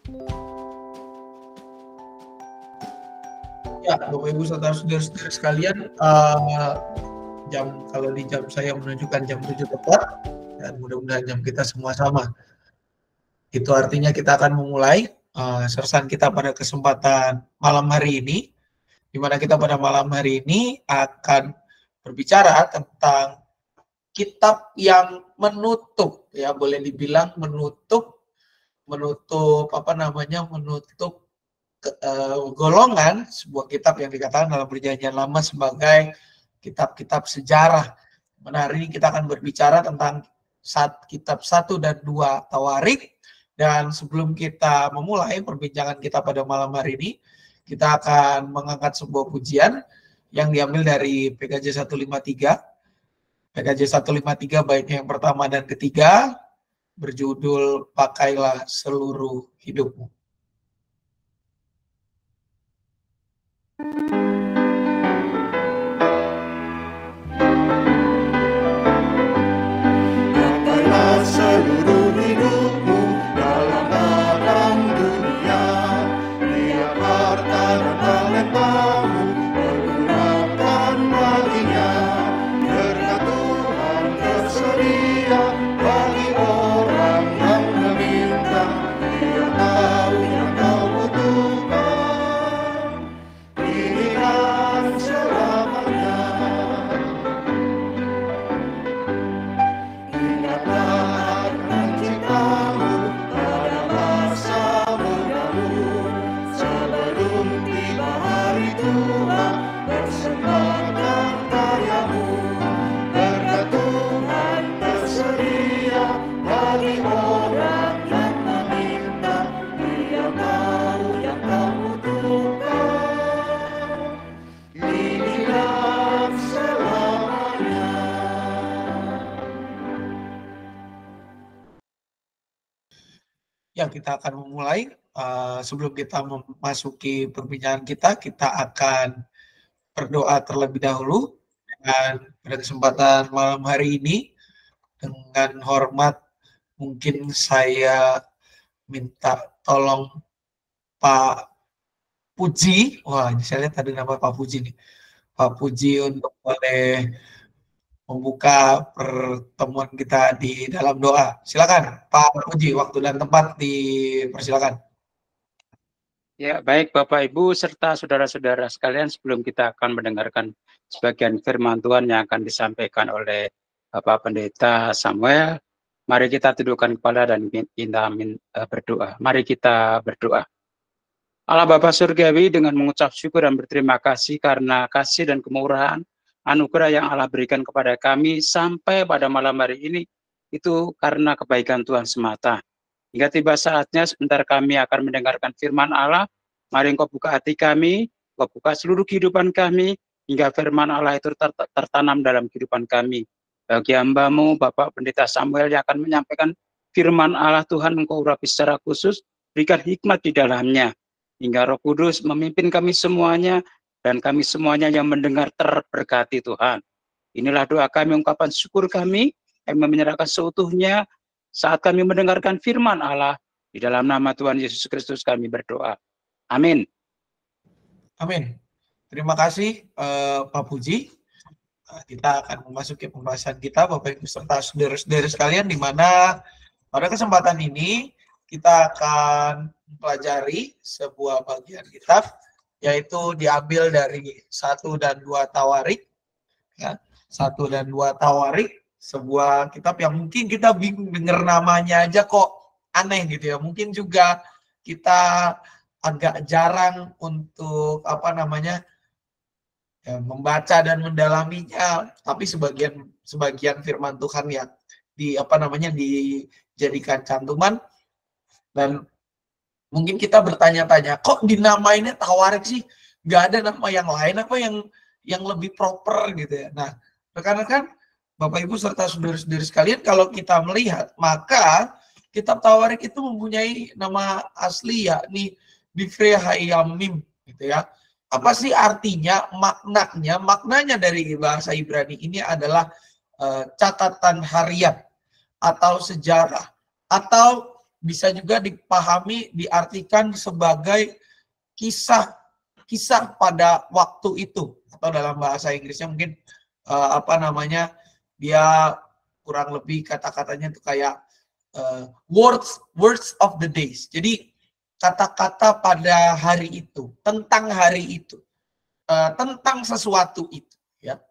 Ya, Bapak Ibu saudara-saudara sekalian, kalau di jam saya menunjukkan jam 7 tepat, dan mudah-mudahan jam kita semua sama. Itu artinya kita akan memulai sersan kita pada kesempatan malam hari ini, di mana kita pada malam hari ini akan berbicara tentang kitab yang menutup, ya boleh dibilang menutup golongan sebuah kitab yang dikatakan dalam Perjanjian Lama sebagai kitab-kitab sejarah. Mana hari ini kita akan berbicara tentang kitab 1 dan 2 Tawarik. Dan sebelum kita memulai perbincangan kita pada malam hari ini, kita akan mengangkat sebuah pujian yang diambil dari PKJ 153. PKJ 153 baitnya yang pertama dan ketiga berjudul Pakailah Seluruh Hidupmu. Pakailah seluruh hidupmu dalam terang dunia, lihat harta dan talentamu, pergunakan baginya. Berkat Tuhan tersedia bagi orang yang meminta, Dia tahu yang kau butuhkan, kini dan selamanya. Ingatlah akan cintamu pada masa mudamu, sebelum tiba hari tua, persembahkan karyamu. Berkat Tuhan tersedia bagi orang yang meminta, Dia tahu yang kau butuhkan, kini dan selamanya. Ya, kita akan memulai. Sebelum kita memasuki perbincangan kita akan berdoa terlebih dahulu. Dan pada kesempatan malam hari ini, dengan hormat, mungkin saya minta tolong Pak Puji. Wah, ini saya lihat ada nama Pak Puji nih. Pak Puji untuk boleh membuka pertemuan kita di dalam doa. Silakan Pak Puji, waktu dan tempat dipersilakan. Ya, baik Bapak Ibu serta saudara-saudara sekalian, sebelum kita akan mendengarkan sebagian firman Tuhan yang akan disampaikan oleh Bapak Pendeta Samuel, mari kita tundukkan kepala dan kita berdoa. Mari kita berdoa. Allah Bapa Surgawi, dengan mengucap syukur dan berterima kasih karena kasih dan kemurahan anugerah yang Allah berikan kepada kami sampai pada malam hari ini, itu karena kebaikan Tuhan semata. Hingga tiba saatnya sebentar kami akan mendengarkan firman Allah. Mari Engkau buka hati kami, Engkau buka seluruh kehidupan kami, hingga firman Allah itu tertanam dalam kehidupan kami. Bagi hamba-Mu, Bapak Pendeta Samuel yang akan menyampaikan firman Allah, Tuhan Engkau urapi secara khusus, berikan hikmat di dalamnya. Hingga Roh Kudus memimpin kami semuanya, dan kami semuanya yang mendengar terberkati Tuhan. Inilah doa kami, ungkapan syukur kami menyerahkan seutuhnya saat kami mendengarkan firman Allah. Di dalam nama Tuhan Yesus Kristus kami berdoa. Amin. Amin. Terima kasih Pak Puji. Kita akan memasuki pembahasan kita, Bapak Ibu serta saudara-saudara sekalian, di mana pada kesempatan ini kita akan mempelajari sebuah bagian kitab, yaitu diambil dari 1 dan 2 Tawarik. Ya, 1 dan 2 Tawarik, sebuah kitab yang mungkin kita bingung dengar namanya aja kok aneh gitu ya. Mungkin juga kita agak jarang untuk membaca dan mendalaminya, tapi sebagian firman Tuhan yang dijadikan cantuman, dan mungkin kita bertanya-tanya, kok dinamainnya Tawarik sih? Nggak ada nama yang lain apa yang lebih proper gitu ya. Nah, rekan-rekan, Bapak Ibu serta saudara-saudari sekalian, kalau kita melihat, maka kitab Tawarik itu mempunyai nama asli, yakni Divrei Hayamim gitu ya. Apa sih artinya, maknanya? Maknanya dari bahasa Ibrani ini adalah catatan harian atau sejarah, atau bisa juga dipahami, diartikan sebagai kisah pada waktu itu, atau dalam bahasa Inggrisnya mungkin dia kurang lebih kata-katanya itu kayak words of the days. Jadi kata-kata pada hari itu, tentang hari itu, tentang sesuatu itu, ya.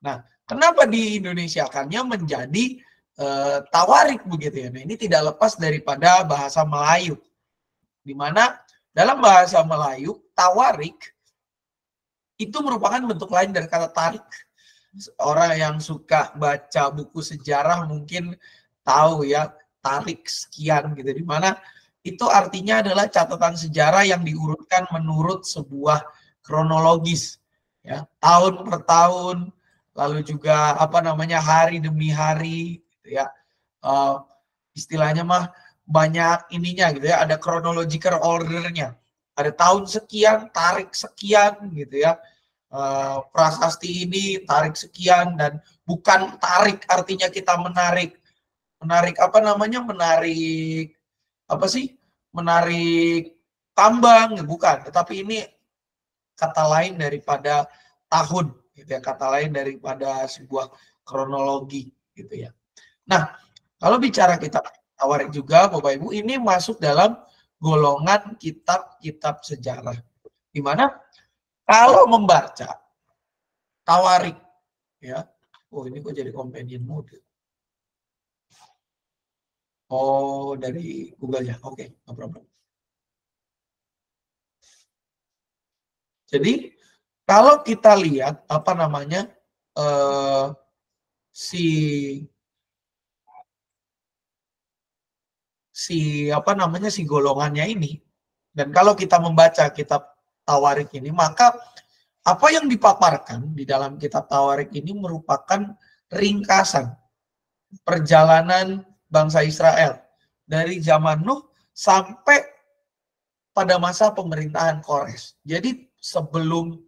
Nah, kenapa di Indonesia-kannya menjadi tawarik begitu ya? Nah, ini tidak lepas daripada bahasa Melayu, di mana dalam bahasa Melayu tawarik itu merupakan bentuk lain dari kata tarik. Orang yang suka baca buku sejarah mungkin tahu ya, tarik sekian gitu, di mana itu artinya adalah catatan sejarah yang diurutkan menurut sebuah kronologis, ya, tahun per tahun, lalu juga hari demi hari, gitu ya. Istilahnya mah banyak ininya gitu ya, ada chronological ordernya, ada tahun sekian tarik sekian gitu ya. Prasasti ini tarik sekian, dan bukan tarik artinya kita menarik tambang, bukan, tetapi ini kata lain daripada tahun gitu ya, kata lain daripada sebuah kronologi gitu ya. Nah, kalau bicara kitab tawarik juga Bapak Ibu, ini masuk dalam golongan kitab-kitab sejarah, di mana kalau membaca tawarik, ya, ini kok jadi companion mode. Oh, dari Google-nya, oke, no problem. Jadi kalau kita lihat si golongannya ini, dan kalau kita membaca kitab tawarik ini, maka apa yang dipaparkan di dalam kitab tawarik ini merupakan ringkasan perjalanan bangsa Israel dari zaman Nuh sampai pada masa pemerintahan Kores. Jadi sebelum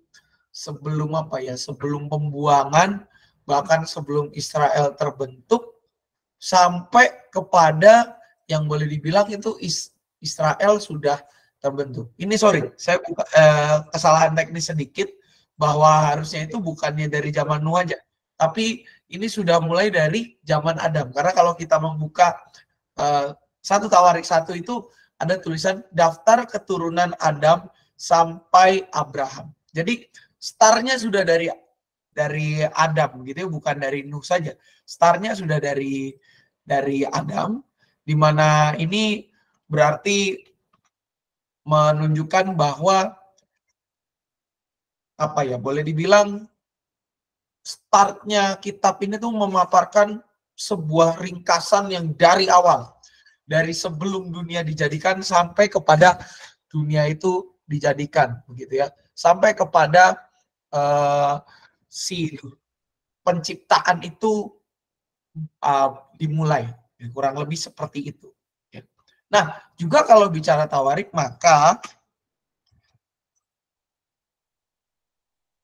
pembuangan, bahkan sebelum Israel terbentuk, sampai kepada yang boleh dibilang itu Israel sudah terbentuk. Ini saya kesalahan teknis sedikit, bahwa harusnya itu bukannya dari zaman Nuh aja, tapi ini sudah mulai dari zaman Adam. Karena kalau kita membuka 1 Tawarik 1 itu ada tulisan daftar keturunan Adam sampai Abraham. Jadi startnya sudah dari Adam gitu ya, bukan dari Nuh saja. Startnya sudah dari Adam, di mana ini berarti menunjukkan bahwa boleh dibilang startnya kitab ini tuh memaparkan sebuah ringkasan yang dari awal, dari sebelum dunia dijadikan sampai kepada dunia itu dijadikan, begitu ya, sampai kepada si penciptaan itu dimulai, kurang lebih seperti itu. Nah, juga kalau bicara tawarik, maka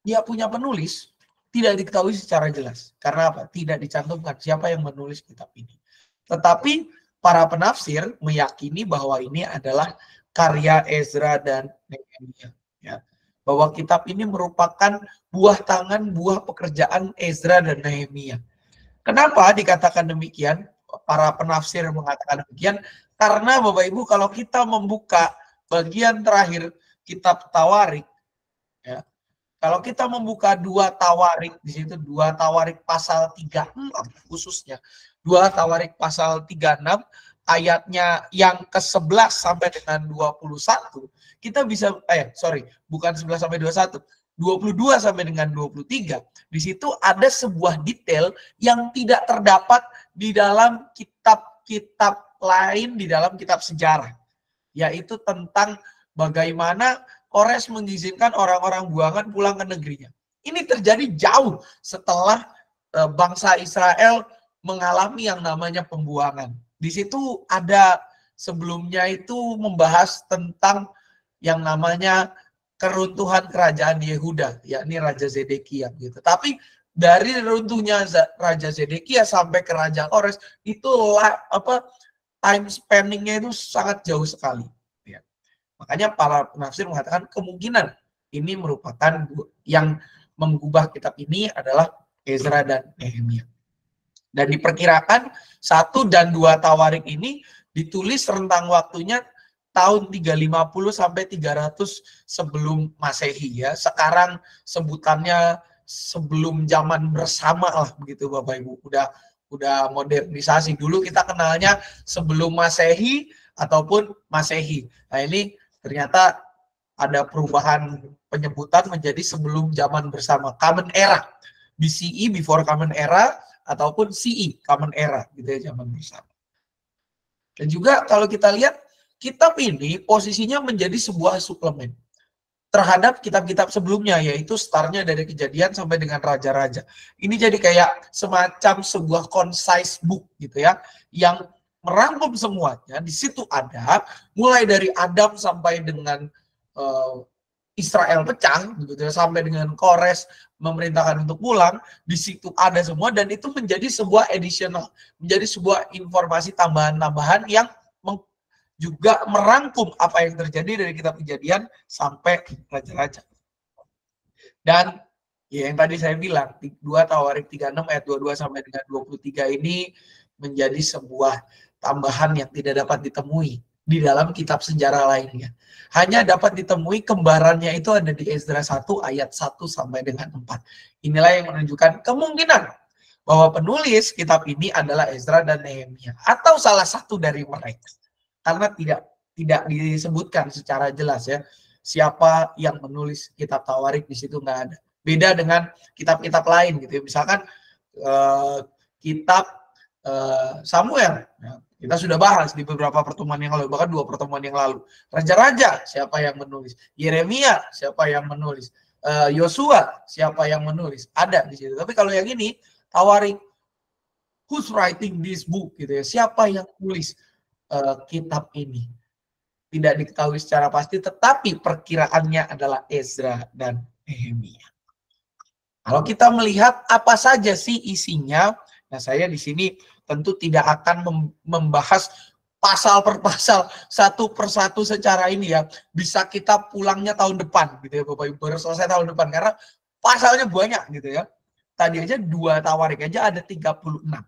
dia punya penulis tidak diketahui secara jelas. Karena apa? Tidak dicantumkan siapa yang menulis kitab ini. Tetapi para penafsir meyakini bahwa ini adalah karya Ezra dan Nehemia. Ya. Bahwa kitab ini merupakan buah tangan, buah pekerjaan Ezra dan Nehemia. Kenapa dikatakan demikian? Para penafsir mengatakan demikian karena Bapak Ibu, kalau kita membuka bagian terakhir kitab Tawarik, ya, kalau kita membuka 2 Tawarik, di situ 2 Tawarik pasal 36 khususnya, 2 Tawarik pasal 36 ayatnya yang ke-11 sampai dengan 21, kita bisa bukan 11 sampai 21, 22 sampai dengan 23. Di situ ada sebuah detail yang tidak terdapat di dalam kitab-kitab lain di dalam kitab sejarah, yaitu tentang bagaimana Kores mengizinkan orang-orang buangan pulang ke negerinya. Ini terjadi jauh setelah bangsa Israel mengalami yang namanya pembuangan. Di situ ada sebelumnya itu membahas tentang yang namanya keruntuhan kerajaan Yehuda, yakni Raja Zedekia gitu. Tapi dari runtuhnya Raja Zedekia sampai ke Raja Kores itu time spending-nya itu sangat jauh sekali. Ya. Makanya para penafsir mengatakan kemungkinan ini merupakan yang mengubah kitab ini adalah Ezra dan Nehemia. Dan diperkirakan 1 dan 2 Tawarik ini ditulis rentang waktunya tahun 350 sampai 300 sebelum Masehi ya. Sekarang sebutannya sebelum zaman bersama lah begitu Bapak Ibu. Udah modernisasi. Dulu kita kenalnya sebelum Masehi ataupun Masehi. Nah, ini ternyata ada perubahan penyebutan menjadi sebelum zaman bersama, Common Era. BCE, before Common Era, ataupun CE, Common Era, gitu ya, zaman bersama. Dan juga kalau kita lihat, kitab ini posisinya menjadi sebuah suplemen terhadap kitab-kitab sebelumnya, yaitu startnya dari Kejadian sampai dengan Raja-Raja. Ini jadi kayak semacam sebuah concise book gitu ya, yang merangkum semuanya. Di situ ada, mulai dari Adam sampai dengan Israel pecah, gitu ya, sampai dengan Kores memerintahkan untuk pulang, di situ ada semua, dan itu menjadi sebuah additional, menjadi sebuah informasi tambahan-tambahan yang juga merangkum apa yang terjadi dari kitab Kejadian sampai Raja-Raja. Dan ya yang tadi saya bilang, 2 Tawarik 36 ayat 22 sampai dengan 23 ini menjadi sebuah tambahan yang tidak dapat ditemui di dalam kitab sejarah lainnya. Hanya dapat ditemui kembarannya itu ada di Ezra 1 ayat 1 sampai dengan 4. Inilah yang menunjukkan kemungkinan bahwa penulis kitab ini adalah Ezra dan Nehemia atau salah satu dari mereka. Karena tidak disebutkan secara jelas ya siapa yang menulis kitab Tawarik, di situ nggak ada. Beda dengan kitab-kitab lain gitu ya. Misalkan kitab Samuel, ya, kita sudah bahas di beberapa pertemuan yang lalu, bahkan 2 pertemuan yang lalu. Raja-raja, siapa yang menulis? Yeremia, siapa yang menulis? Yosua, siapa yang menulis? Ada di situ. Tapi kalau yang ini, Tawarik, who's writing this book? Gitu ya. Siapa yang menulis kitab ini? Tidak diketahui secara pasti, tetapi perkiraannya adalah Ezra dan Nehemia. Kalau kita melihat apa saja sih isinya, nah saya di sini tentu tidak akan membahas pasal per pasal, satu persatu secara ini ya. Bisa kita pulangnya tahun depan gitu ya Bapak Ibu, baru selesai tahun depan karena pasalnya banyak gitu ya. Tadi aja 2 Tawarik aja ada 36. Nah,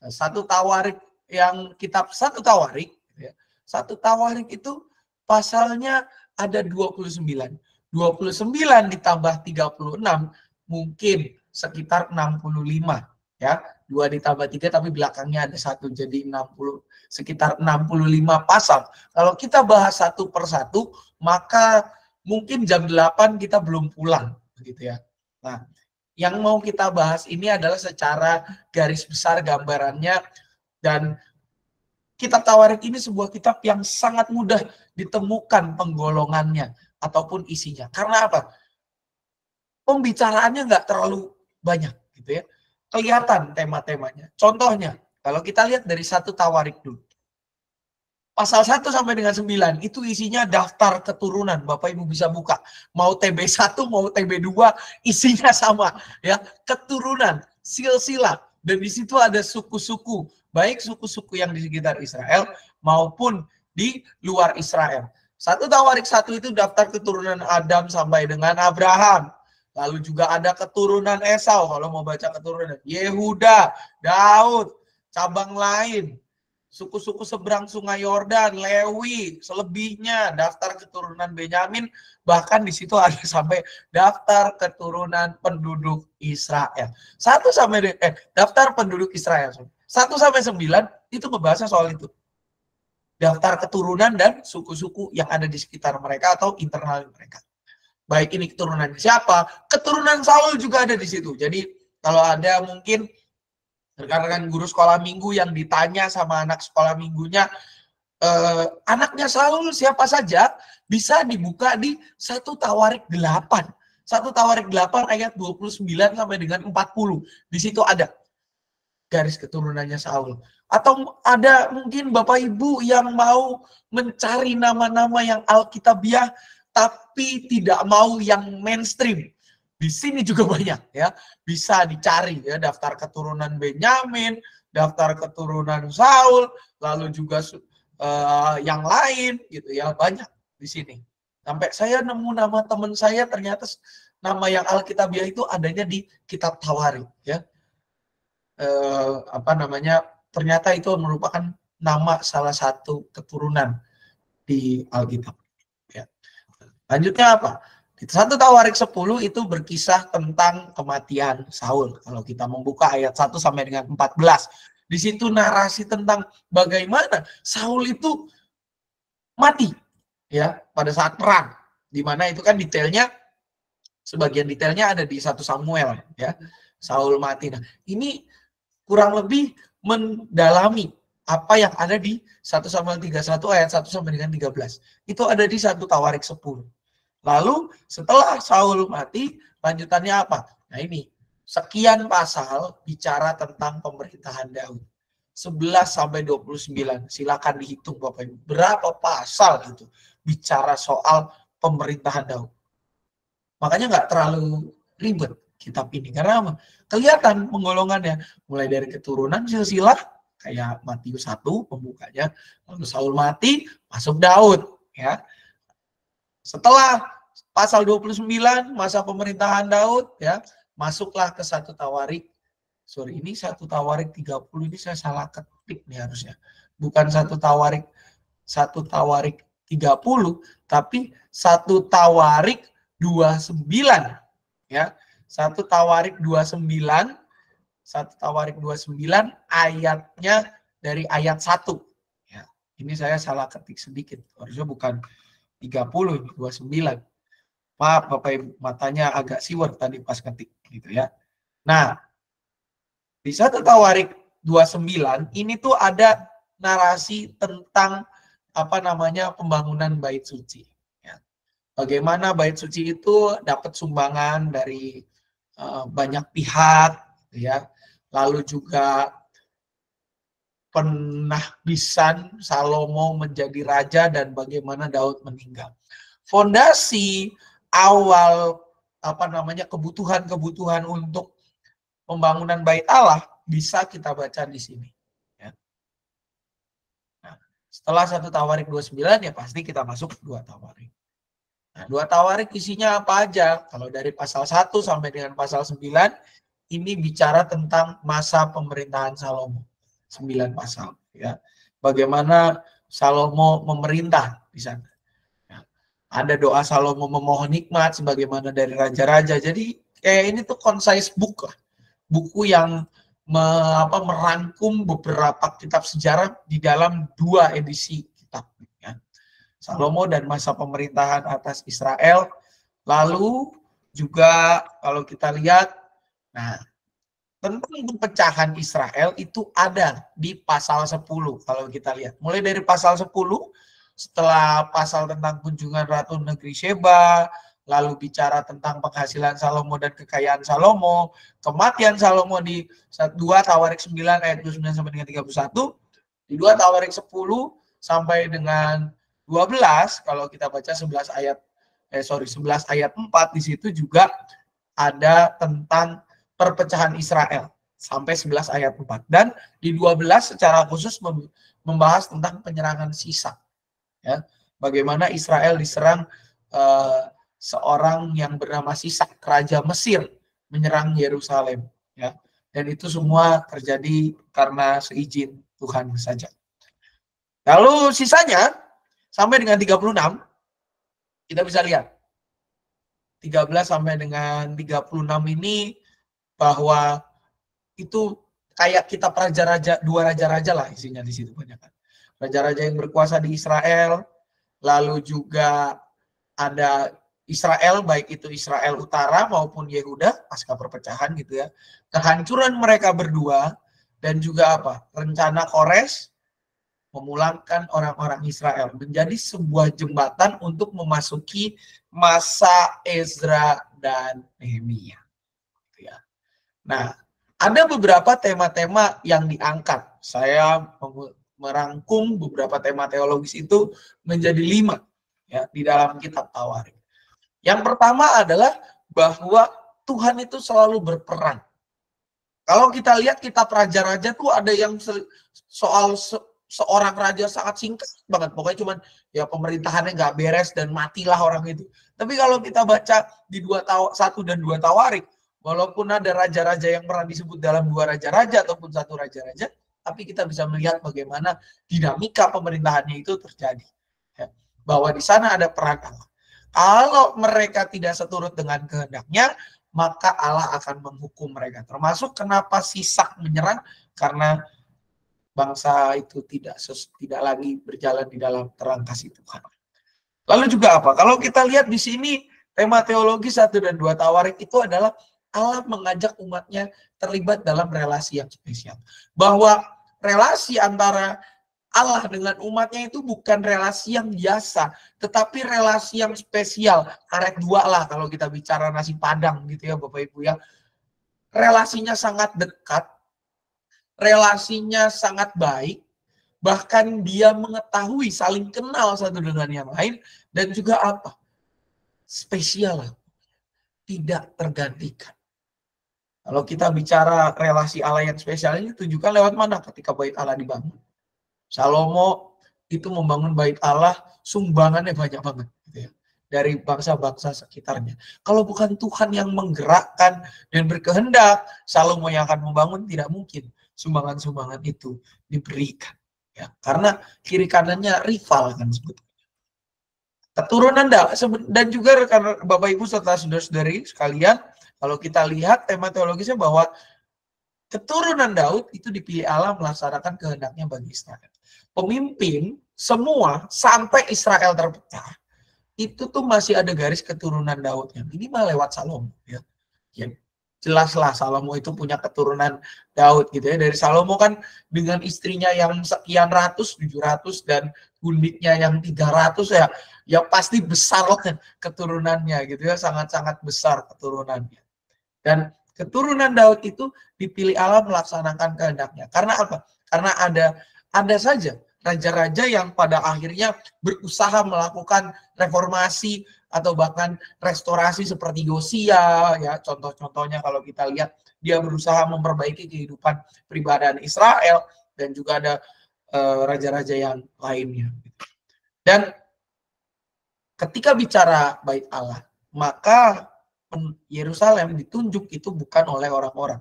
1 Tawarik yang kitab 1 Tawarik gitu ya. 1 Tawarik itu pasalnya ada 29. 29 ditambah 36 mungkin sekitar 65 ya. 2 ditambah 3 tapi belakangnya ada 1 jadi 60, sekitar 65 pasal. Kalau kita bahas satu persatu maka mungkin jam 8 kita belum pulang begitu ya. Nah, yang mau kita bahas ini adalah secara garis besar gambarannya, dan kitab Tawarik ini sebuah kitab yang sangat mudah ditemukan penggolongannya ataupun isinya. Karena apa? Pembicaraannya nggak terlalu banyak gitu ya. Kelihatan tema-temanya. Contohnya, kalau kita lihat dari 1 Tawarik dulu. Pasal 1 sampai dengan 9 itu isinya daftar keturunan. Bapak Ibu bisa buka. Mau TB1, mau TB2, isinya sama ya. Keturunan, silsilah. Dan di situ ada suku-suku, baik suku-suku yang di sekitar Israel maupun di luar Israel. 1 Tawarik 1 itu daftar keturunan Adam sampai dengan Abraham. Lalu juga ada keturunan Esau, kalau mau baca keturunan Yehuda, Daud, cabang lain, suku-suku seberang sungai Yordan, Lewi, selebihnya, daftar keturunan Benyamin, bahkan di situ ada sampai daftar keturunan penduduk Israel. Daftar penduduk Israel. 1 sampai 9 itu ngebahasnya soal itu. Daftar keturunan dan suku-suku yang ada di sekitar mereka atau internal mereka. Baik ini keturunan siapa, keturunan Saul juga ada di situ. Jadi kalau ada mungkin rekan-rekan guru sekolah minggu yang ditanya sama anak sekolah minggunya, anaknya Saul siapa saja, bisa dibuka di 1 Tawarik 8. 1 Tawarik 8 ayat 29 sampai dengan 40. Di situ ada garis keturunannya Saul. Atau ada mungkin Bapak Ibu yang mau mencari nama-nama yang alkitabiah tapi tidak mau yang mainstream. Di sini juga banyak ya. Bisa dicari ya daftar keturunan Benyamin, daftar keturunan Saul, lalu juga yang lain gitu ya, banyak di sini. Sampai saya nemu nama teman saya, ternyata nama yang Alkitabiah itu adanya di kitab Tawarik ya. Ternyata itu merupakan nama salah satu keturunan di Alkitab ya. Lanjutnya apa? Di 1 Tawarik 10 itu berkisah tentang kematian Saul. Kalau kita membuka ayat 1 sampai dengan 14, di situ narasi tentang bagaimana Saul itu mati ya pada saat perang. Di mana itu kan detailnya, sebagian detailnya ada di 1 Samuel ya. Saul mati. Nah, ini kurang lebih mendalami apa yang ada di 1 Samuel 31 ayat 1 sampai dengan 13. Itu ada di 1 Tawarik 10. Lalu setelah Saul mati, lanjutannya apa? Nah ini, sekian pasal bicara tentang pemerintahan Daud. 11 sampai 29. Silakan dihitung Bapak Ibu. Berapa pasal itu bicara soal pemerintahan Daud. Makanya nggak terlalu ribet kitab ini. Karena apa? Kelihatan penggolongannya. Mulai dari keturunan silsilah, kayak Matius 1 pembukanya. Lalu Saul mati, masuk Daud. Ya. Setelah pasal 29, masa pemerintahan Daud, ya, masuklah ke 1 Tawarik. Sorry, ini 1 Tawarik 30, ini saya salah ketik nih harusnya. Bukan 1 Tawarik 30, tapi 1 Tawarik 29. Ya, 1 Tawarik 29, 1 Tawarik 29 ayatnya dari ayat 1. Ya, ini saya salah ketik sedikit. Harusnya bukan 30, 29. Maaf Bapak Ibu, matanya agak siwer tadi pas ketik gitu ya. Nah, di 1 Tawarik 29 ini tuh ada narasi tentang pembangunan bait suci. Ya. Bagaimana bait suci itu dapat sumbangan dari banyak pihak, ya. Lalu juga penahbisan Salomo menjadi raja dan bagaimana Daud meninggal. Fondasi awal kebutuhan untuk pembangunan bait Allah bisa kita baca di sini. Ya. Nah, setelah 1 Tawarik 29 ya pasti kita masuk 2 Tawarik. Nah, 2 Tawarik isinya apa aja? Kalau dari pasal 1 sampai dengan pasal 9 ini bicara tentang masa pemerintahan Salomo. 9 pasal ya. Bagaimana Salomo memerintah di sana. Ya. Ada doa Salomo memohon hikmat sebagaimana dari raja-raja. Jadi kayak ini tuh concise book lah. Buku yang merangkum beberapa kitab sejarah di dalam 2 edisi kitab ya. Salomo dan masa pemerintahan atas Israel. Lalu juga kalau kita lihat, nah tentang pepecahan Israel itu ada di pasal 10 kalau kita lihat. Mulai dari pasal 10, setelah pasal tentang kunjungan Ratu Negeri Sheba, lalu bicara tentang penghasilan Salomo dan kekayaan Salomo, kematian Salomo di 2 Tawarik 9 ayat 29 sampai dengan 31, di 2 Tawarik 10 sampai dengan 12, kalau kita baca 11 ayat 4 di situ juga ada tentang perpecahan Israel sampai 11 ayat 4. Dan di 12 secara khusus membahas tentang penyerangan Sisak. Ya. Bagaimana Israel diserang seorang yang bernama Sisak, raja Mesir, menyerang Yerusalem. Ya. Dan itu semua terjadi karena seizin Tuhan saja. Lalu sisanya sampai dengan 36, kita bisa lihat. 13 sampai dengan 36 ini bahwa itu kayak kitab raja-raja, 2 raja-raja lah isinya di situ banyak kan. Raja-raja yang berkuasa di Israel, lalu juga ada Israel, baik itu Israel Utara maupun Yehuda pasca perpecahan gitu ya. Kehancuran mereka berdua dan juga rencana Kores memulangkan orang-orang Israel menjadi sebuah jembatan untuk memasuki masa Ezra dan Nehemia. Ya. Nah, ada beberapa tema-tema yang diangkat. Saya merangkum beberapa tema teologis itu menjadi 5 ya di dalam kitab Tawarik. Yang pertama adalah bahwa Tuhan itu selalu berperan. Kalau kita lihat kitab raja-raja tuh ada yang soal seorang raja sangat singkat banget. Pokoknya cuman ya pemerintahannya nggak beres dan matilah orang itu. Tapi kalau kita baca di 1 dan 2 Tawarik, walaupun ada raja-raja yang pernah disebut dalam 2 raja-raja ataupun 1 raja-raja, tapi kita bisa melihat bagaimana dinamika pemerintahannya itu terjadi. Ya, bahwa di sana ada peran Allah. Kalau mereka tidak seturut dengan kehendaknya, maka Allah akan menghukum mereka. Termasuk kenapa Sisak menyerang, karena bangsa itu tidak lagi berjalan di dalam terang kasih Tuhan. Lalu juga apa? Kalau kita lihat di sini, tema teologi 1 dan 2 Tawarik itu adalah Allah mengajak umatnya terlibat dalam relasi yang spesial. Bahwa relasi antara Allah dengan umatnya itu bukan relasi yang biasa, tetapi relasi yang spesial. Karet 2 lah kalau kita bicara nasi padang gitu ya Bapak Ibu ya. Relasinya sangat dekat, relasinya sangat baik, bahkan dia mengetahui saling kenal satu dengan yang lain, dan juga apa? Spesial lah, tidak tergantikan. Kalau kita bicara relasi Allah yang spesial ini tunjukkan lewat mana ketika bait Allah dibangun. Salomo itu membangun bait Allah, sumbangannya banyak banget gitu ya, dari bangsa-bangsa sekitarnya. Kalau bukan Tuhan yang menggerakkan dan berkehendak, Salomo yang akan membangun, tidak mungkin sumbangan-sumbangan itu diberikan. Ya, karena kiri kanannya rival kan sebetulnya. Keturunan dan juga rekan Bapak Ibu serta saudara-saudari sekalian, kalau kita lihat tema teologisnya bahwa keturunan Daud itu dipilih Allah melaksanakan kehendaknya bagi Israel. Pemimpin semua sampai Israel terpecah, itu tuh masih ada garis keturunan Daudnya. Minimal lewat Salomo. Ya. Jelaslah Salomo itu punya keturunan Daud gitu ya. Dari Salomo kan dengan istrinya yang sekian ratus, 700 dan gundiknya yang 300 ya. Ya pasti besar loh keturunannya gitu ya. Sangat-sangat besar keturunannya. Dan keturunan Daud itu dipilih Allah melaksanakan kehendaknya. Karena apa? Karena ada saja raja-raja yang pada akhirnya berusaha melakukan reformasi atau bahkan restorasi seperti Yosia, ya contoh-contohnya kalau kita lihat dia berusaha memperbaiki kehidupan peribadahan Israel, dan juga ada raja-raja yang lainnya. Dan ketika bicara bait Allah, maka Yerusalem ditunjuk itu bukan oleh orang-orang,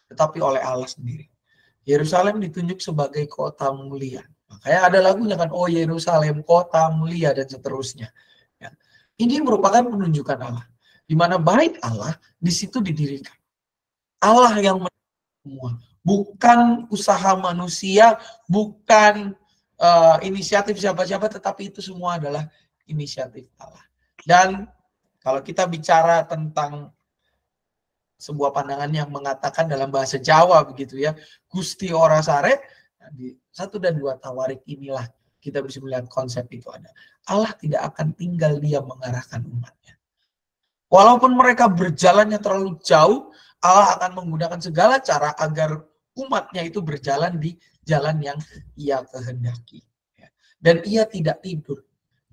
tetapi oleh Allah sendiri. Yerusalem ditunjuk sebagai kota mulia. Makanya ada lagunya kan, oh Yerusalem kota mulia, dan seterusnya. Ya. Ini merupakan penunjukan Allah, di mana bait Allah di situ didirikan. Allah yang semua, bukan usaha manusia, bukan inisiatif siapa-siapa, tetapi itu semua adalah inisiatif Allah. Dan kalau kita bicara tentang sebuah pandangan yang mengatakan dalam bahasa Jawa begitu ya, Gusti ora sare, nah, di 1 dan 2 Tawarik inilah kita bisa melihat konsep itu ada. Allah tidak akan tinggal diam mengarahkan umatnya. Walaupun mereka berjalannya terlalu jauh, Allah akan menggunakan segala cara agar umatnya itu berjalan di jalan yang Ia kehendaki. Dan Ia tidak tidur.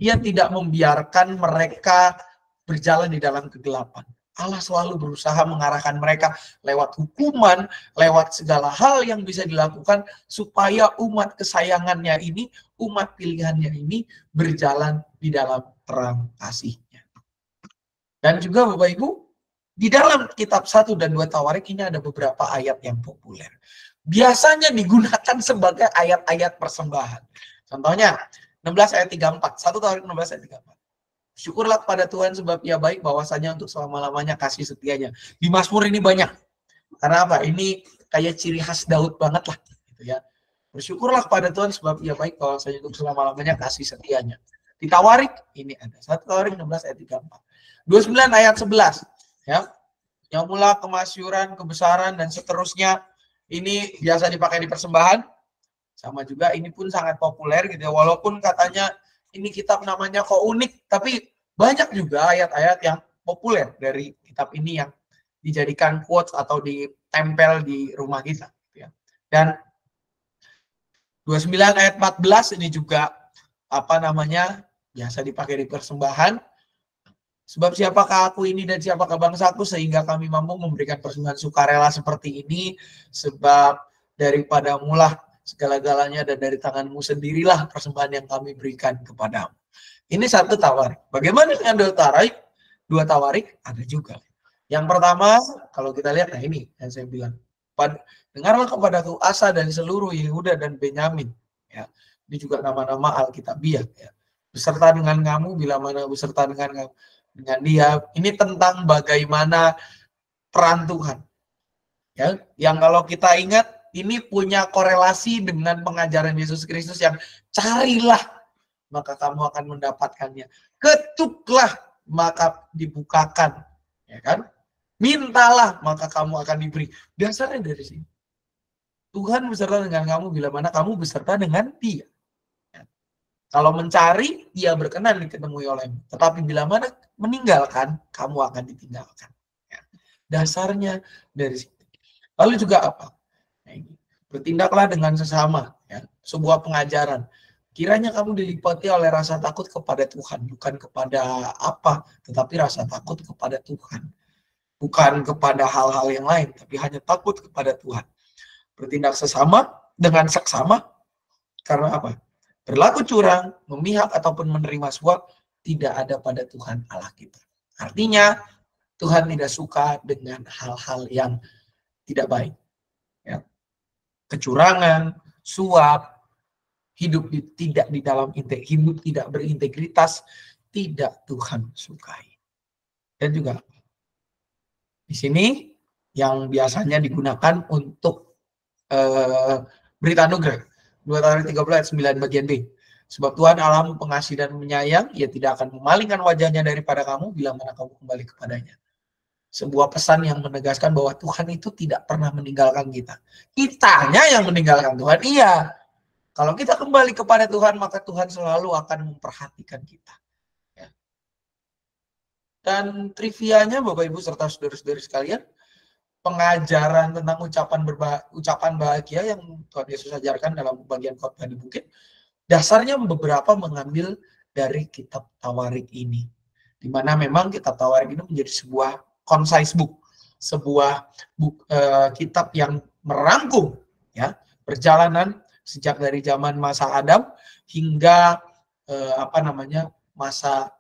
Ia tidak membiarkan mereka berjalan di dalam kegelapan. Allah selalu berusaha mengarahkan mereka lewat hukuman, lewat segala hal yang bisa dilakukan supaya umat kesayangannya ini, umat pilihannya ini berjalan di dalam terang kasih-Nya. Dan juga Bapak Ibu, di dalam kitab 1 dan 2 Tawarik ini ada beberapa ayat yang populer. Biasanya digunakan sebagai ayat-ayat persembahan. Contohnya 16 ayat 34, 1 Tawarik 16 ayat 34. Syukurlah kepada Tuhan sebab Ia baik, bahwasanya untuk selama-lamanya kasih setianya. Di Mazmur ini banyak. Karena apa? Ini kayak ciri khas Daud banget lah gitu ya. Bersyukurlah kepada Tuhan sebab Ia baik, bahwasanya untuk selama-lamanya kasih setianya. Di Tawarik ini ada 1 Tawarik 16 ayat 34. 29 ayat 11 ya. Nyamulah kemasyuran, kebesaran dan seterusnya. Ini biasa dipakai di persembahan. Sama juga ini pun sangat populer gitu ya. Walaupun katanya ini kitab namanya kok unik, tapi banyak juga ayat-ayat yang populer dari kitab ini yang dijadikan quotes atau ditempel di rumah kita. Ya. Dan 29 ayat 14 ini juga biasa dipakai di persembahan. Sebab siapakah aku ini dan siapakah bangsaku sehingga kami mampu memberikan persembahan sukarela seperti ini, sebab daripada mulah segala-galanya dan dari tanganmu sendirilah persembahan yang kami berikan kepadamu. Ini satu tawarik. Bagaimana dengan dua tawarik? Dua tawarik ada juga. Yang pertama, kalau kita lihat, nah ini yang saya bilang, dengarlah kepadaku Asa dan seluruh Yehuda dan Benyamin. Ya, ini juga nama-nama Alkitabiah. Ya. Beserta dengan kamu, bila mana beserta dengan dia. Ini tentang bagaimana peran Tuhan. Ya, yang kalau kita ingat, ini punya korelasi dengan pengajaran Yesus Kristus yang carilah, maka kamu akan mendapatkannya. Ketuklah, maka dibukakan. Ya kan? Mintalah, maka kamu akan diberi. Dasarnya dari sini. Tuhan beserta dengan kamu bila mana kamu beserta dengan dia. Ya. Kalau mencari, dia berkenan ditemui olehmu. Tetapi bila mana meninggalkan, kamu akan ditinggalkan. Ya. Dasarnya dari sini. Lalu juga apa? Nah, ini. Bertindaklah dengan sesama. Ya. Sebuah pengajaran. Kiranya kamu diliputi oleh rasa takut kepada Tuhan. Bukan kepada apa, tetapi rasa takut kepada Tuhan. Bukan kepada hal-hal yang lain, tapi hanya takut kepada Tuhan. Bertindak sesama dengan seksama, karena apa? Berlaku curang, memihak, ataupun menerima suap tidak ada pada Tuhan Allah kita. Artinya, Tuhan tidak suka dengan hal-hal yang tidak baik. Ya. Kecurangan, suap, hidup tidak di dalam hidup tidak berintegritas, tidak Tuhan sukai. Dan juga di sini yang biasanya digunakan untuk berita anugerah. 2 Tawarik 13 ayat 9 bagian B. Sebab Tuhan Allahmu pengasih dan menyayang, ia tidak akan memalingkan wajahnya daripada kamu bila mana kamu kembali kepadanya. Sebuah pesan yang menegaskan bahwa Tuhan itu tidak pernah meninggalkan kita. Kitanya yang meninggalkan Tuhan, iya. Kalau kita kembali kepada Tuhan, maka Tuhan selalu akan memperhatikan kita. Ya. Dan trivianya Bapak Ibu serta saudara-saudari sekalian, pengajaran tentang ucapan bahagia yang Tuhan Yesus ajarkan dalam bagian khotbah di bukit, dasarnya beberapa mengambil dari kitab Tawarik ini. Di mana memang kitab Tawarik ini menjadi sebuah concise book, sebuah kitab yang merangkum ya perjalanan sejak dari zaman masa Adam hingga masa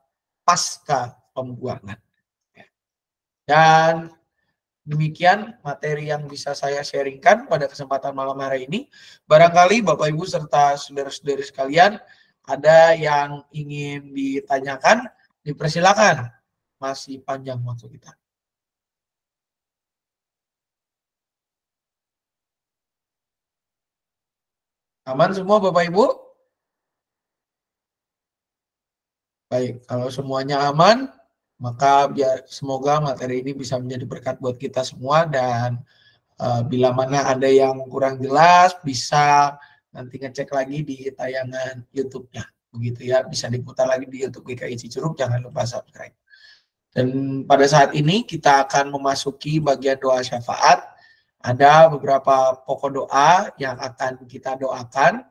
pasca pembuangan. Dan demikian materi yang bisa saya sharingkan pada kesempatan malam hari ini. Barangkali Bapak Ibu serta saudara-saudari sekalian ada yang ingin ditanyakan, dipersilakan. Masih panjang waktu kita. Aman semua Bapak Ibu? Baik, kalau semuanya aman, maka semoga materi ini bisa menjadi berkat buat kita semua, dan bila mana ada yang kurang jelas bisa nanti ngecek lagi di tayangan YouTube-nya, begitu ya, bisa diputar lagi di YouTube GKI Cicurug, jangan lupa subscribe. Dan pada saat ini kita akan memasuki bagian doa syafaat. Ada beberapa pokok doa yang akan kita doakan,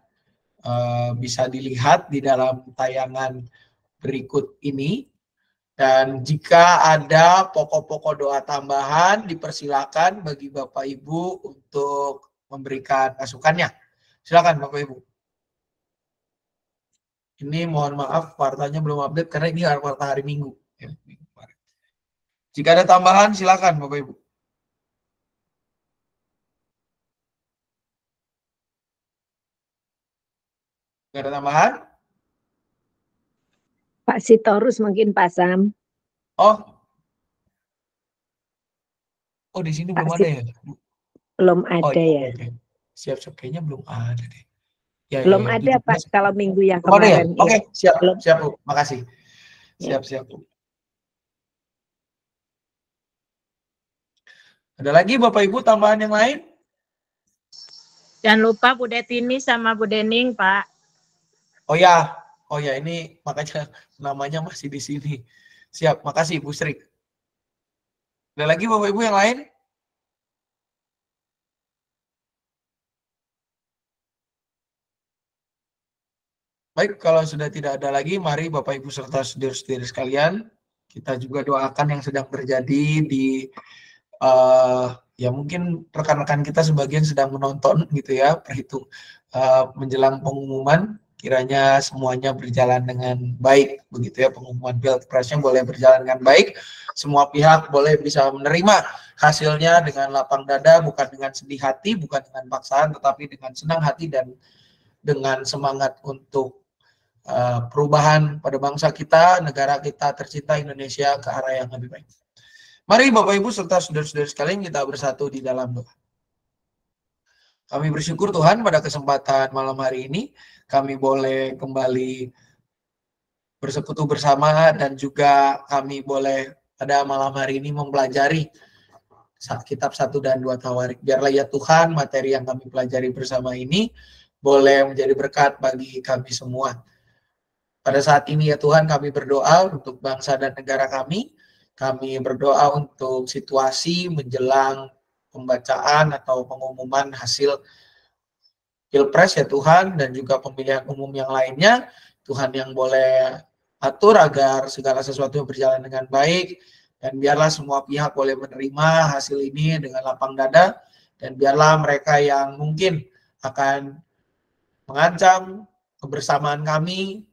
bisa dilihat di dalam tayangan berikut ini. Dan jika ada pokok-pokok doa tambahan, dipersilakan bagi Bapak Ibu untuk memberikan masukannya. Silakan Bapak Ibu. Ini mohon maaf wartanya belum update karena ini warta hari Minggu. Jika ada tambahan silakan Bapak Ibu. Jika ada tambahan? Pak Sitorus mungkin Pak Sam. Oh, di sini belum ada ya? Belum ada ya. Okay. Siap-siap, kayaknya belum ada deh. Belum ada Pak, kalau minggu yang Ya? kemarin. Oke, siap Bu. Makasih. Siap Bu. Ada lagi Bapak Ibu tambahan yang lain? Jangan lupa Bu Detini sama Bu Dening, Pak. Oh ya, ini makanya namanya masih di sini. Siap, makasih Bu Sri. Ada lagi Bapak Ibu yang lain? Baik, kalau sudah tidak ada lagi, mari Bapak Ibu serta saudara-saudari sekalian, Kita juga doakan yang sedang terjadi di ya mungkin rekan-rekan kita sebagian sedang menonton gitu ya, menjelang pengumuman, kiranya semuanya berjalan dengan baik begitu ya, pengumuman Pilpresnya boleh berjalan dengan baik, semua pihak boleh bisa menerima hasilnya dengan lapang dada, bukan dengan sedih hati, bukan dengan paksaan, tetapi dengan senang hati dan dengan semangat untuk perubahan pada bangsa kita, negara kita tercinta Indonesia ke arah yang lebih baik. Mari Bapak Ibu serta saudara-saudara sekalian kita bersatu di dalam doa. Kami bersyukur Tuhan pada kesempatan malam hari ini kami boleh kembali bersekutu bersama dan juga kami boleh pada malam hari ini mempelajari kitab 1 dan 2 Tawarik. Biarlah ya Tuhan materi yang kami pelajari bersama ini boleh menjadi berkat bagi kami semua. Pada saat ini ya Tuhan kami berdoa untuk bangsa dan negara kami. Kami berdoa untuk situasi menjelang pembacaan atau pengumuman hasil Pilpres ya Tuhan, dan juga pemilihan umum yang lainnya. Tuhan yang boleh atur agar segala sesuatu berjalan dengan baik, dan biarlah semua pihak boleh menerima hasil ini dengan lapang dada, dan biarlah mereka yang mungkin akan mengancam kebersamaan kami,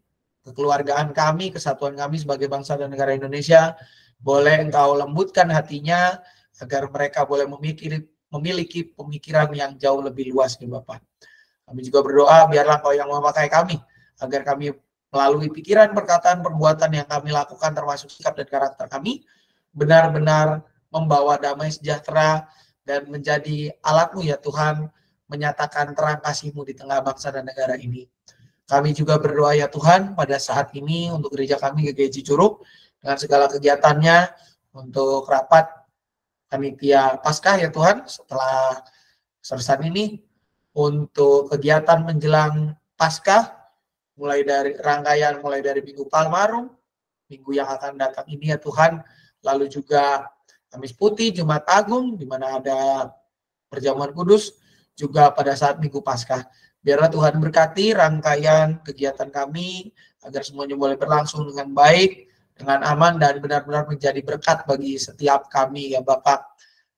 kekeluargaan kami, kesatuan kami sebagai bangsa dan negara Indonesia, boleh Engkau lembutkan hatinya agar mereka boleh memiliki pemikiran yang jauh lebih luas nih Bapak. Kami juga berdoa biarlah Engkau yang memakai kami agar kami melalui pikiran, perkataan, perbuatan yang kami lakukan termasuk sikap dan karakter kami benar-benar membawa damai sejahtera dan menjadi alat-Mu ya Tuhan, menyatakan terang kasih-Mu di tengah bangsa dan negara ini. Kami juga berdoa ya Tuhan pada saat ini untuk gereja kami GGI Curug dengan segala kegiatannya, untuk rapat panitia Paskah ya Tuhan setelah sersan ini, untuk kegiatan menjelang Paskah mulai dari Minggu Palmarum, minggu yang akan datang ini ya Tuhan, lalu juga Kamis Putih, Jumat Agung di mana ada perjamuan kudus, juga pada saat Minggu Paskah. Biarlah Tuhan berkati rangkaian kegiatan kami agar semuanya boleh berlangsung dengan baik, dengan aman, dan benar-benar menjadi berkat bagi setiap kami ya Bapak.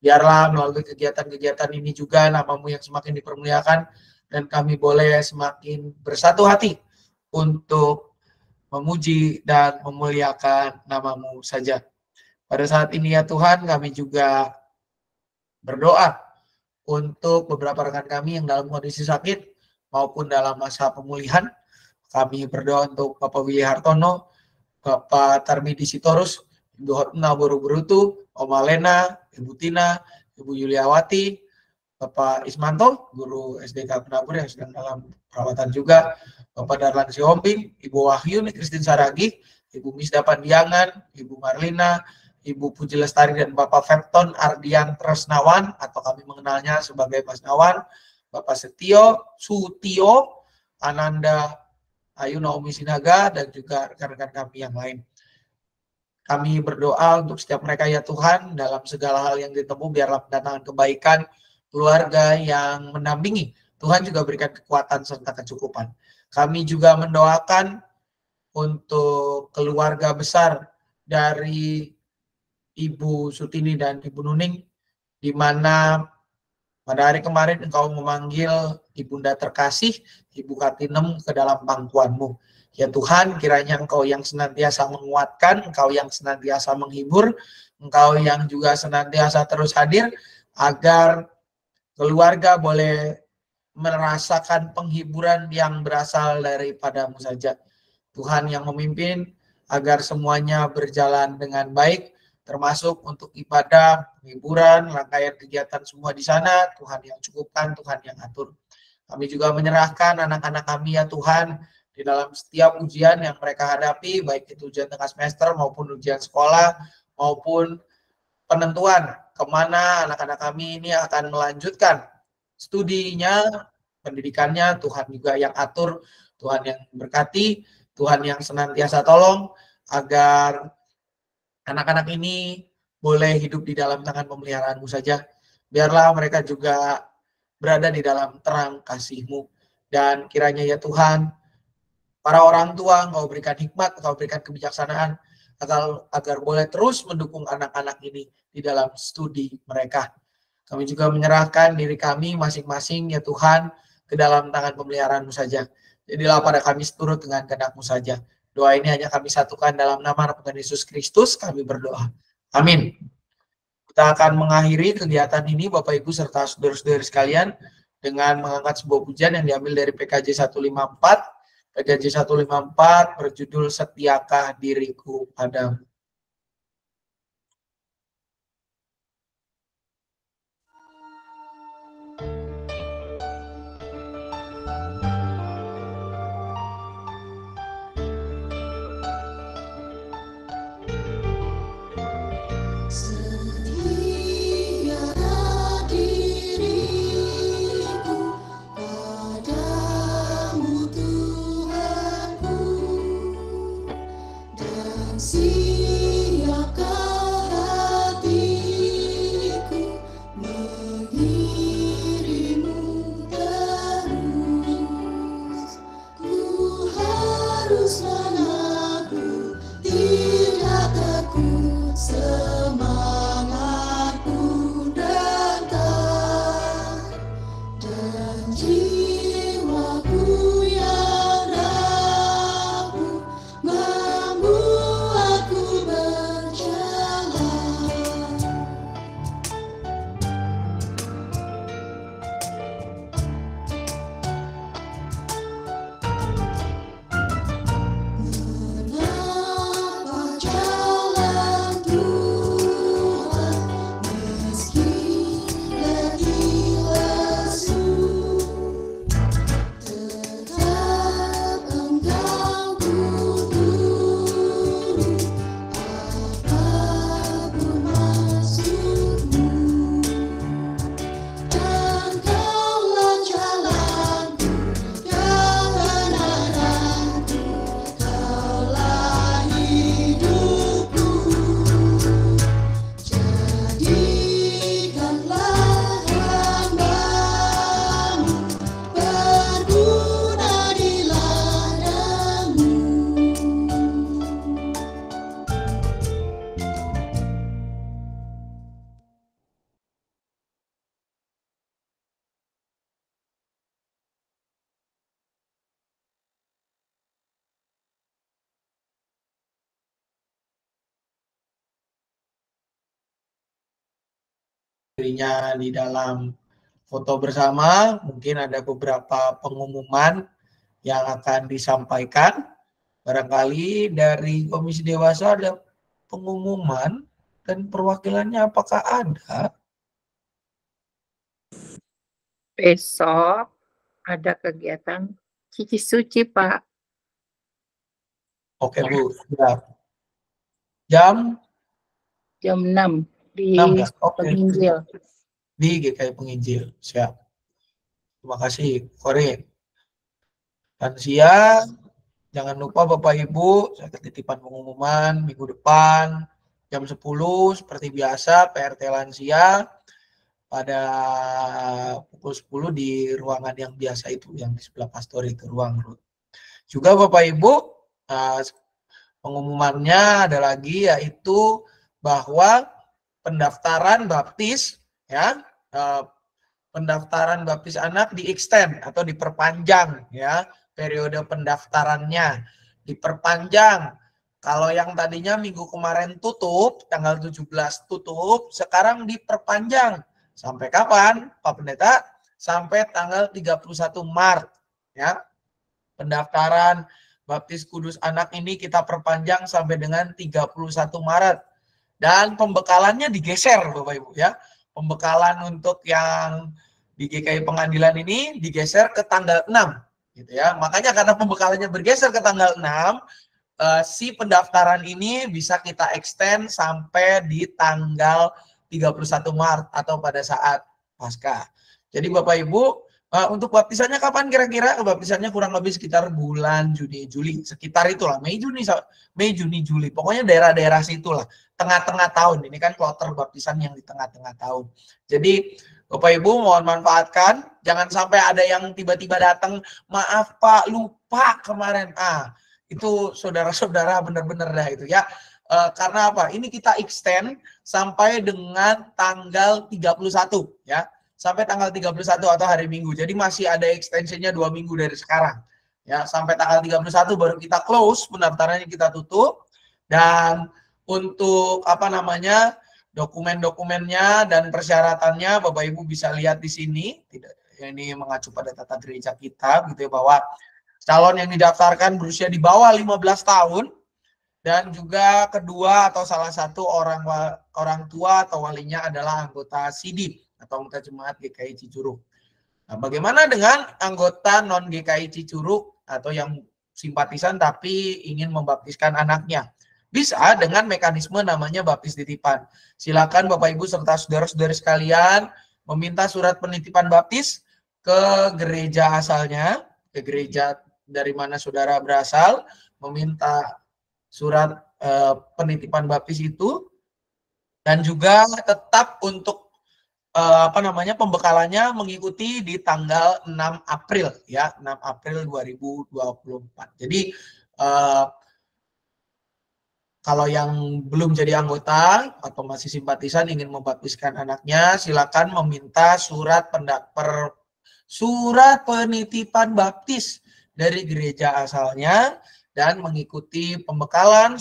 Biarlah melalui kegiatan-kegiatan ini juga nama-Mu yang semakin dipermuliakan, dan kami boleh semakin bersatu hati untuk memuji dan memuliakan nama-Mu saja. Pada saat ini ya Tuhan kami juga berdoa untuk beberapa rekan kami yang dalam kondisi sakit maupun dalam masa pemulihan. Kami berdoa untuk Bapak Willy Hartono, Bapak Tarmidi Sitorus, Ibu Hotna Boru-Berutu, Om Alena, Ibu Tina, Ibu Yuliawati, Bapak Ismanto, Guru SDK Penabur yang sedang dalam perawatan juga, Bapak Darlan Siombing, Ibu Wahyu, Christine Saragi, Ibu Misda Pandiangan, Ibu Marlina, Ibu Puji Lestari, dan Bapak Fepton Ardian Tresnawan, atau kami mengenalnya sebagai Mas Nawan, Bapak Sutio, Ananda Ayu Naomi Sinaga, dan juga rekan-rekan kami yang lain. Kami berdoa untuk setiap mereka ya Tuhan, dalam segala hal yang ditempuh, biarlah mendatangkan kebaikan, keluarga yang mendampingi. Tuhan juga berikan kekuatan serta kecukupan. Kami juga mendoakan untuk keluarga besar dari Ibu Sutini dan Ibu Nuning, di mana pada hari kemarin Engkau memanggil Ibunda terkasih, Ibu Katinem, ke dalam pangkuan-Mu. Ya Tuhan, kiranya Engkau yang senantiasa menguatkan, Engkau yang senantiasa menghibur, Engkau yang juga senantiasa terus hadir, agar keluarga boleh merasakan penghiburan yang berasal daripada-Mu saja. Tuhan yang memimpin agar semuanya berjalan dengan baik, termasuk untuk ibadah, hiburan, rangkaian kegiatan semua di sana. Tuhan yang cukupkan, Tuhan yang atur. Kami juga menyerahkan anak-anak kami ya Tuhan, di dalam setiap ujian yang mereka hadapi, baik itu ujian tengah semester maupun ujian sekolah, maupun penentuan kemana anak-anak kami ini akan melanjutkan studinya, pendidikannya. Tuhan juga yang atur, Tuhan yang berkati, Tuhan yang senantiasa tolong, agar anak-anak ini boleh hidup di dalam tangan pemeliharaan-Mu saja. Biarlah mereka juga berada di dalam terang kasih-Mu. Dan kiranya ya Tuhan, para orang tua Engkau berikan hikmat, Engkau berikan kebijaksanaan, agar boleh terus mendukung anak-anak ini di dalam studi mereka. Kami juga menyerahkan diri kami masing-masing ya Tuhan ke dalam tangan pemeliharaan-Mu saja. Jadilah pada kami turut dengan kehendak-Mu saja. Doa ini hanya kami satukan dalam nama Tuhan Yesus Kristus, kami berdoa. Amin. Kita akan mengakhiri kegiatan ini Bapak Ibu serta saudara-saudara sekalian dengan mengangkat sebuah pujian yang diambil dari PKJ 154. PKJ 154 berjudul Setiakah Diriku Padamu. Dirinya di dalam foto bersama, mungkin ada beberapa pengumuman yang akan disampaikan. Barangkali dari Komisi Dewasa ada pengumuman dan perwakilannya apakah ada? Besok ada kegiatan Cici Suci, Pak. Oke, Bu. Ya. Jam 6 di 6 ya? Oke. Penginjil. Di GKI Penginjil. Siap. Terima kasih, Korin. Dan siang, jangan lupa Bapak Ibu, saya titipan pengumuman minggu depan jam 10 seperti biasa PRT Lansia pada pukul 10 di ruangan yang biasa itu, yang di sebelah pastor itu, ruang root. Juga Bapak Ibu, pengumumannya ada lagi yaitu bahwa pendaftaran baptis ya, pendaftaran baptis anak di-extend atau diperpanjang ya, periode pendaftarannya diperpanjang. Kalau yang tadinya minggu kemarin tutup, tanggal 17 tutup, sekarang diperpanjang. Sampai kapan, Pak Pendeta? Sampai tanggal 31 Maret ya. Pendaftaran baptis kudus anak ini kita perpanjang sampai dengan 31 Maret. Dan pembekalannya digeser Bapak Ibu ya. Pembekalan untuk yang di GKI Pengadilan ini digeser ke tanggal 6 gitu ya. Makanya karena pembekalannya bergeser ke tanggal 6, si pendaftaran ini bisa kita extend sampai di tanggal 31 Maret atau pada saat Paskah. Jadi Bapak Ibu, untuk baptisannya kapan kira-kira? Baptisannya kurang lebih sekitar bulan Juni, Juli, sekitar itulah, Mei, Juni, Juli. Pokoknya daerah-daerah situlah, tengah-tengah tahun. Ini kan kloter baptisan yang di tengah-tengah tahun. Jadi Bapak Ibu mohon manfaatkan, jangan sampai ada yang tiba-tiba datang, maaf Pak, lupa kemarin. Itu saudara-saudara benar-benar dah itu ya. Karena apa? Ini kita extend sampai dengan tanggal 31 ya. Sampai tanggal 31 atau hari Minggu. Jadi masih ada extensionnya 2 minggu dari sekarang. Ya, sampai tanggal 31 baru kita close, pendaftarannya kita tutup. Dan untuk apa namanya? Dokumen-dokumennya dan persyaratannya Bapak Ibu bisa lihat di sini. Ini mengacu pada tata gereja kita gitu ya, bahwa calon yang didaftarkan berusia di bawah 15 tahun dan juga kedua atau salah satu orang tua atau walinya adalah anggota SIDIP atau anggota Jemaat GKI Cicurug. Nah, bagaimana dengan anggota non GKI Cicurug atau yang simpatisan tapi ingin membaptiskan anaknya? Bisa dengan mekanisme namanya baptis titipan. Silakan Bapak Ibu serta saudara-saudara sekalian meminta surat penitipan baptis ke gereja asalnya, ke gereja dari mana saudara berasal, meminta surat penitipan baptis itu, dan juga tetap untuk pembekalannya mengikuti di tanggal 6 April ya, 6 April 2024. Jadi kalau yang belum jadi anggota atau masih simpatisan ingin membaptiskan anaknya, silakan meminta surat penitipan baptis dari gereja asalnya dan mengikuti pembekalan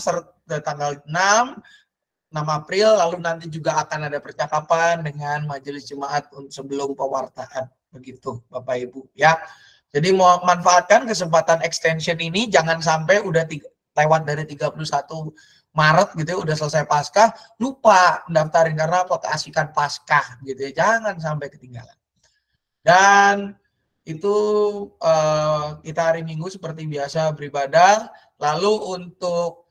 tanggal 6 April, lalu nanti juga akan ada percakapan dengan majelis jemaat sebelum pewartaan, begitu Bapak Ibu ya. Jadi mau manfaatkan kesempatan extension ini, jangan sampai udah lewat dari 31 Maret gitu ya, udah selesai Paskah, lupa daftarin karena apa? Keasikan Paskah gitu ya, jangan sampai ketinggalan. Dan itu kita hari Minggu seperti biasa beribadah. Lalu untuk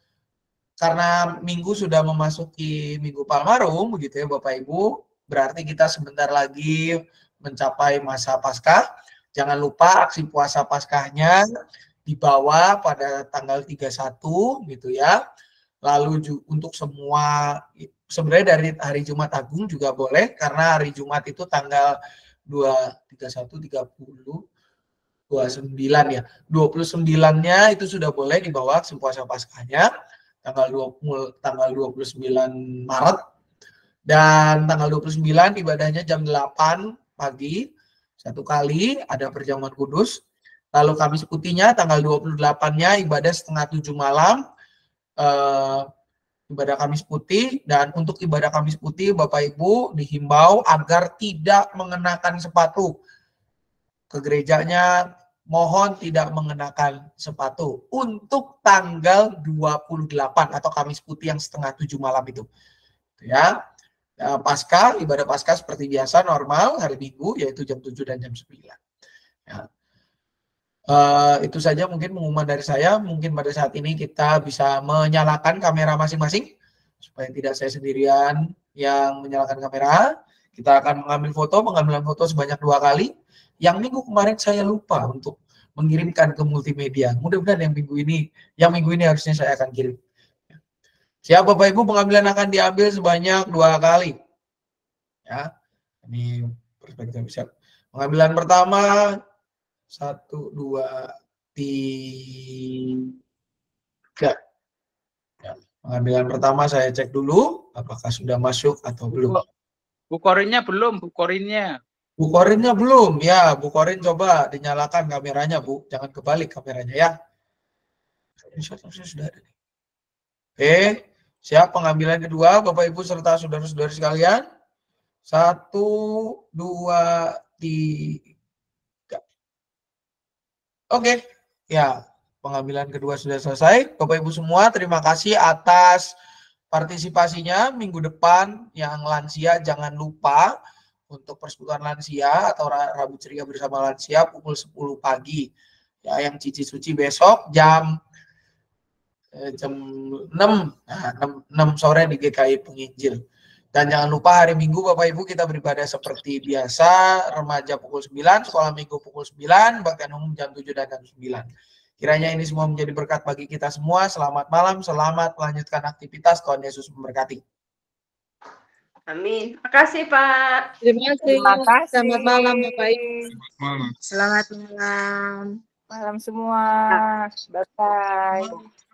karena Minggu sudah memasuki Minggu Palmarum begitu ya Bapak Ibu, berarti kita sebentar lagi mencapai masa Paskah. Jangan lupa aksi puasa Paskahnya dibawa pada tanggal 31 gitu ya. Lalu untuk semua sebenarnya dari hari Jumat Agung juga boleh, karena hari Jumat itu tanggal 31, 30, 29 ya. 29-nya itu sudah boleh dibawa puasa Paskahnya tanggal 29 Maret, dan tanggal 29 ibadahnya jam 8 pagi satu kali ada perjamuan kudus. Lalu Kamis Putihnya tanggal 28-nya ibadah setengah 7 malam, ibadah Kamis Putih. Dan untuk ibadah Kamis Putih Bapak Ibu dihimbau agar tidak mengenakan sepatu. Ke gerejanya mohon tidak mengenakan sepatu untuk tanggal 28 atau Kamis Putih yang setengah 7 malam itu. Ya. Paskah, ibadah Paskah seperti biasa normal hari Minggu yaitu jam 7 dan jam 9. Ya. Itu saja mungkin pengumuman dari saya. Mungkin pada saat ini kita bisa menyalakan kamera masing-masing supaya tidak saya sendirian yang menyalakan kamera. Kita akan mengambil foto, pengambilan foto sebanyak 2 kali. Yang minggu kemarin saya lupa untuk mengirimkan ke multimedia. Mudah-mudahan yang minggu ini harusnya saya akan kirim. Siap Bapak Ibu, pengambilan akan diambil sebanyak 2 kali. Ya, ini perspektif bisa. Pengambilan pertama 1, 2, 3. Ya, pengambilan pertama saya cek dulu apakah sudah masuk atau belum. Bu Korinnya belum, Bu Korinnya. Bu Korinnya belum, ya Bu Korin coba dinyalakan kameranya Bu, jangan kebalik kameranya ya. Sudah ada nih. Oke, siap pengambilan kedua Bapak Ibu serta saudara-saudari sekalian. 1, 2, 3. Oke, ya pengambilan kedua sudah selesai. Bapak Ibu semua terima kasih atas partisipasinya. Minggu depan yang lansia jangan lupa untuk persekutuan lansia atau Rabu Ceria bersama lansia pukul 10 pagi. Ya, yang Cici Suci besok jam 6 sore di GKI Penginjil. Dan jangan lupa hari Minggu Bapak Ibu kita beribadah seperti biasa, remaja pukul 9, sekolah Minggu pukul 9, bahkan umum jam 7 dan jam 9. Kiranya ini semua menjadi berkat bagi kita semua. Selamat malam, selamat melanjutkan aktivitas. Tuhan Yesus memberkati. Amin. Terima kasih Pak. Terima kasih. Terima kasih. Selamat malam Bapak Ibu. Malam. Selamat malam. Malam semua. Bye-bye.